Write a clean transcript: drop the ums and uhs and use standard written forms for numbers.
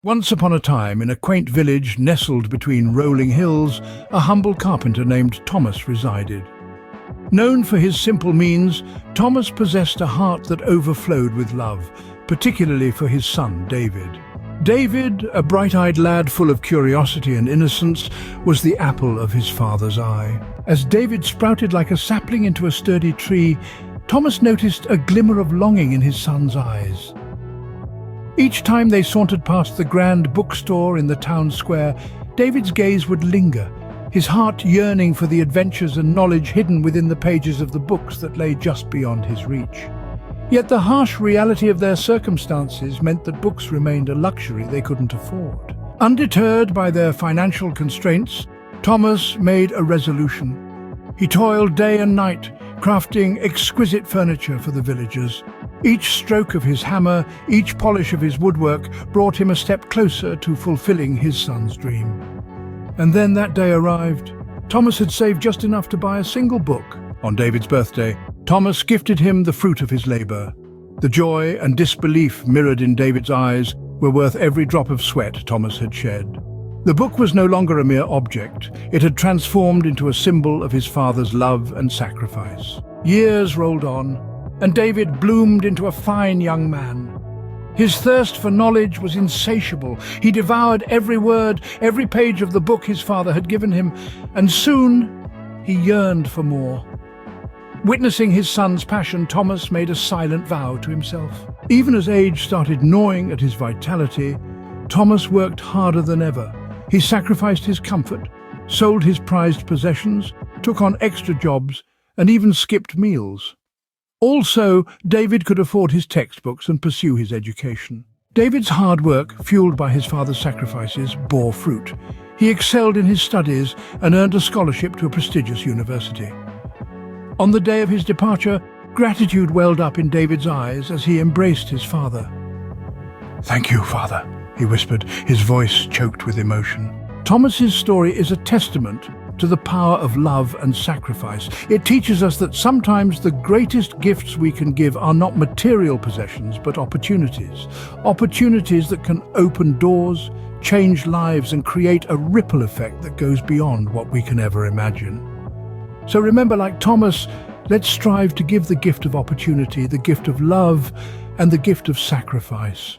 Once upon a time, in a quaint village nestled between rolling hills, a humble carpenter named Thomas resided. Known for his simple means, Thomas possessed a heart that overflowed with love, particularly for his son, David. David, a bright-eyed lad full of curiosity and innocence, was the apple of his father's eye. As David sprouted like a sapling into a sturdy tree, Thomas noticed a glimmer of longing in his son's eyes. Each time they sauntered past the grand bookstore in the town square, David's gaze would linger, his heart yearning for the adventures and knowledge hidden within the pages of the books that lay just beyond his reach. Yet the harsh reality of their circumstances meant that books remained a luxury they couldn't afford. Undeterred by their financial constraints, Thomas made a resolution. He toiled day and night, crafting exquisite furniture for the villagers. Each stroke of his hammer, each polish of his woodwork brought him a step closer to fulfilling his son's dream. And then that day arrived. Thomas had saved just enough to buy a single book. On David's birthday, Thomas gifted him the fruit of his labor. The joy and disbelief mirrored in David's eyes were worth every drop of sweat Thomas had shed. The book was no longer a mere object. It had transformed into a symbol of his father's love and sacrifice. Years rolled on, and David bloomed into a fine young man. His thirst for knowledge was insatiable. He devoured every word, every page of the book his father had given him, and soon he yearned for more. Witnessing his son's passion, Thomas made a silent vow to himself. Even as age started gnawing at his vitality, Thomas worked harder than ever. He sacrificed his comfort, sold his prized possessions, took on extra jobs, and even skipped meals. Also, David could afford his textbooks and pursue his education. David's hard work, fueled by his father's sacrifices, bore fruit. He excelled in his studies and earned a scholarship to a prestigious university. On the day of his departure, gratitude welled up in David's eyes as he embraced his father. "Thank you, Father," he whispered, his voice choked with emotion. Thomas's story is a testament to the power of love and sacrifice. It teaches us that sometimes the greatest gifts we can give are not material possessions, but opportunities. Opportunities that can open doors, change lives, and create a ripple effect that goes beyond what we can ever imagine. So remember, like Thomas, let's strive to give the gift of opportunity, the gift of love, and the gift of sacrifice.